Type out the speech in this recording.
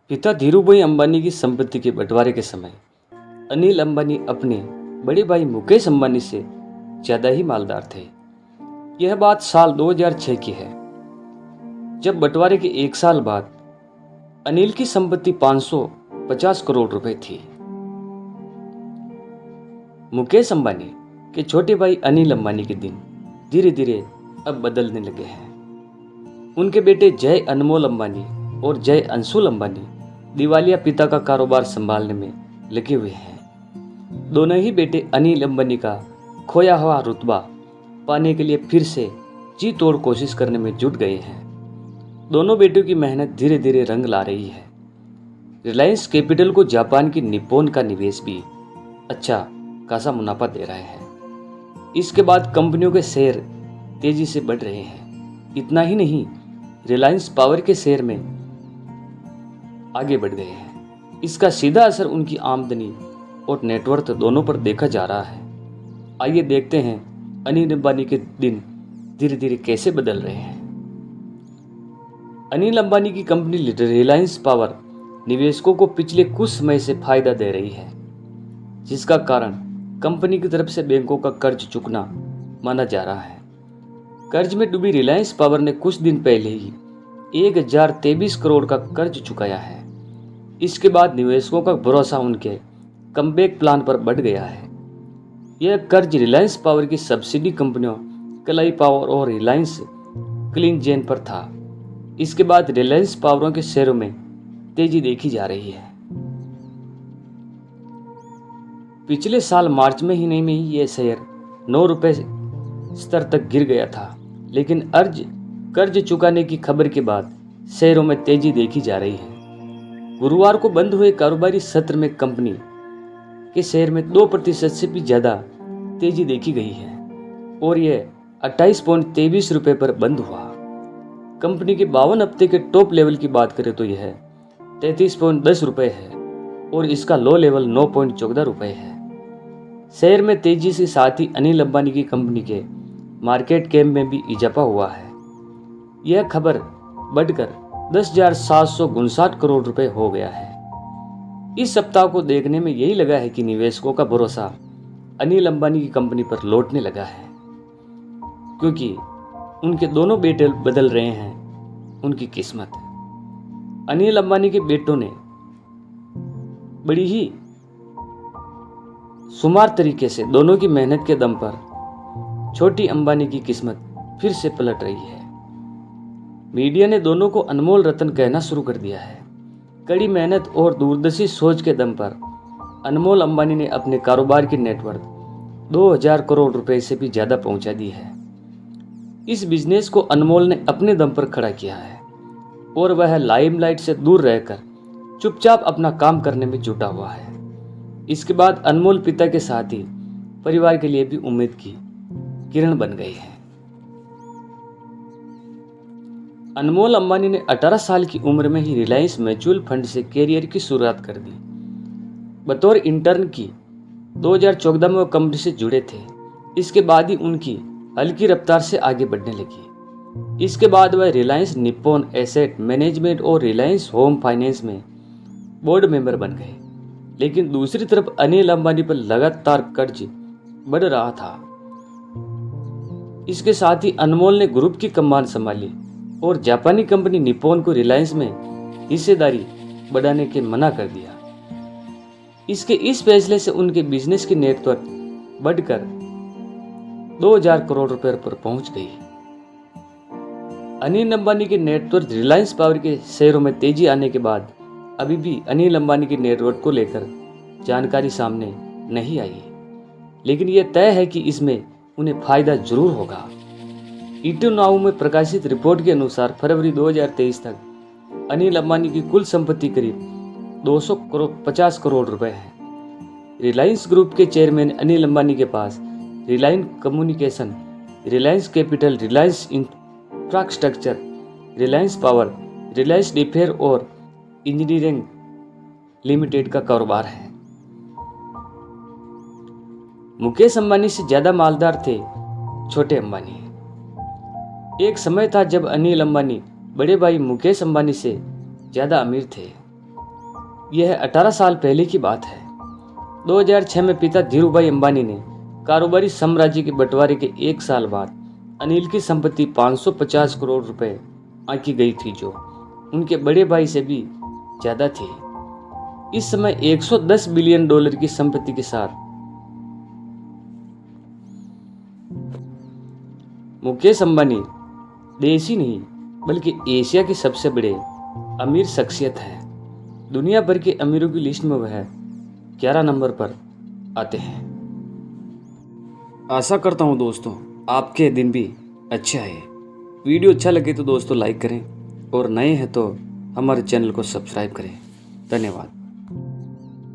पिता धीरूभाई अंबानी की संपत्ति के बंटवारे के समय अनिल अंबानी अपने बड़े भाई मुकेश अंबानी से ज्यादा ही मालदार थे। यह बात साल 2006 की है, जब बंटवारे के एक साल बाद अनिल की संपत्ति 550 करोड़ रुपए थी। मुकेश अंबानी के छोटे भाई अनिल अंबानी के दिन धीरे धीरे अब बदलने लगे हैं। उनके बेटे जय अनमोल अंबानी और जय अंशुल अंबानी दिवालिया पिता का कारोबार संभालने में लगे हुए हैं। दोनों ही बेटे अनिल अंबानी का खोया हुआ रुतबा पाने के लिए फिर से जी तोड़ कोशिश करने में जुट गए हैं। दोनों बेटों की मेहनत धीरे धीरे रंग ला रही है। रिलायंस कैपिटल को जापान की निप्पॉन का निवेश भी अच्छा खासा मुनाफा दे रहा है। इसके बाद कंपनियों के शेयर तेजी से बढ़ रहे हैं। इतना ही नहीं, रिलायंस पावर के शेयर में आगे बढ़ गए हैं। इसका सीधा असर उनकी आमदनी और नेटवर्थ दोनों पर देखा जा रहा है। आइए देखते हैं अनिल अंबानी के दिन धीरे धीरे कैसे बदल रहे हैं। अनिल अंबानी की कंपनी रिलायंस पावर निवेशकों को पिछले कुछ समय से फायदा दे रही है, जिसका कारण कंपनी की तरफ से बैंकों का कर्ज चुकना माना जा रहा है। कर्ज में डूबी रिलायंस पावर ने कुछ दिन पहले ही 1023 करोड़ का कर्ज चुकाया है। इसके बाद निवेशकों का भरोसा उनके कमबैक प्लान पर बढ़ गया है। यह कर्ज रिलायंस पावर की सब्सिडी कंपनियों कलाई पावर और रिलायंस क्लीन जेन पर था। इसके बाद रिलायंस पावरों के शेयरों में तेजी देखी जा रही है। पिछले साल मार्च महीने में ही यह शेयर 9 रुपए स्तर तक गिर गया था, लेकिन कर्ज चुकाने की खबर के बाद शेयरों में तेजी देखी जा रही है। गुरुवार को बंद हुए कारोबारी सत्र में कंपनी के शेयर में 2% से भी ज्यादा तेजी देखी गई है और यह 28.23 रुपए पर बंद हुआ। कंपनी के 52 हफ्ते के टॉप लेवल की बात करें तो यह 33.10 रुपए है और इसका लो लेवल 9.14 रुपए है। शेयर में तेजी के साथ ही अनिल अंबानी की कंपनी के मार्केट कैप में भी इजाफा हुआ है। यह खबर बढ़कर 10,759 करोड़ रुपए हो गया है। इस सप्ताह को देखने में यही लगा है कि निवेशकों का भरोसा अनिल अंबानी की कंपनी पर लौटने लगा है, क्योंकि उनके दोनों बेटे बदल रहे हैं उनकी किस्मत। अनिल अंबानी के बेटों ने बड़ी ही शुमार तरीके से दोनों की मेहनत के दम पर छोटी अंबानी की किस्मत फिर से पलट रही है। मीडिया ने दोनों को अनमोल रत्न कहना शुरू कर दिया है। कड़ी मेहनत और दूरदर्शी सोच के दम पर अनमोल अंबानी ने अपने कारोबार की नेटवर्थ 2000 करोड़ रुपए से भी ज्यादा पहुंचा दी है। इस बिजनेस को अनमोल ने अपने दम पर खड़ा किया है और वह लाइमलाइट से दूर रहकर चुपचाप अपना काम करने में जुटा हुआ है। इसके बाद अनमोल पिता के साथ ही परिवार के लिए भी उम्मीद की किरण बन गई है। अनमोल अंबानी ने 18 साल की उम्र में ही रिलायंस म्यूचुअल फंड से कैरियर की शुरुआत कर दी। बतौर इंटर्न की 2014 में वो कंपनी से जुड़े थे। इसके बाद ही उनकी हल्की रफ्तार से आगे बढ़ने लगी। इसके बाद वह रिलायंस निप्पॉन एसेट मैनेजमेंट और रिलायंस होम फाइनेंस में बोर्ड मेंबर बन गए। लेकिन दूसरी तरफ अनिल अंबानी पर लगातार कर्ज बढ़ रहा था। इसके साथ ही अनमोल ने ग्रुप की कमान संभाली और जापानी कंपनी निप्पॉन को रिलायंस में हिस्सेदारी बढ़ाने के मना कर दिया। इसके इस फैसले से उनके बिजनेस की नेटवर्थ बढ़कर 2000 करोड़ रुपए पर पहुंच गई। अनिल अंबानी की नेटवर्थ रिलायंस पावर के शेयरों में तेजी आने के बाद अभी भी अनिल अंबानी की नेटवर्थ को लेकर जानकारी सामने नहीं आई, लेकिन यह तय है कि इसमें उन्हें फायदा जरूर होगा। ईटी नाउ में प्रकाशित रिपोर्ट के अनुसार फरवरी 2023 तक अनिल अंबानी की कुल संपत्ति करीब 250 करोड़ रुपए है। रिलायंस ग्रुप के चेयरमैन अनिल अंबानी के पास Reliance Communication, Reliance Capital, Reliance Infrastructure, Reliance Power, Reliance Defence और इंजीनियरिंग लिमिटेड का कारोबार है। मुकेश अंबानी से ज्यादा मालदार थे छोटे अंबानी। एक समय था जब अनिल अंबानी बड़े भाई मुकेश अंबानी से ज्यादा अमीर थे। यह 18 साल पहले की बात है। 2006 में पिता धीरूभाई अंबानी ने कारोबारी साम्राज्य के बंटवारे के 1 साल बाद अनिल की संपत्ति 550 करोड़ रुपए आंकी गई थी, जो उनके बड़े भाई से भी ज्यादा थी। इस समय 110 बिलियन डॉलर की संपत्ति के साथ मुकेश अंबानी देश ही नहीं बल्कि एशिया के सबसे बड़े अमीर शख्सियत है। दुनिया भर के अमीरों की लिस्ट में वह 11 नंबर पर आते हैं। आशा करता हूँ दोस्तों आपके दिन भी अच्छे आए। वीडियो अच्छा लगे तो दोस्तों लाइक करें और नए हैं तो हमारे चैनल को सब्सक्राइब करें। धन्यवाद।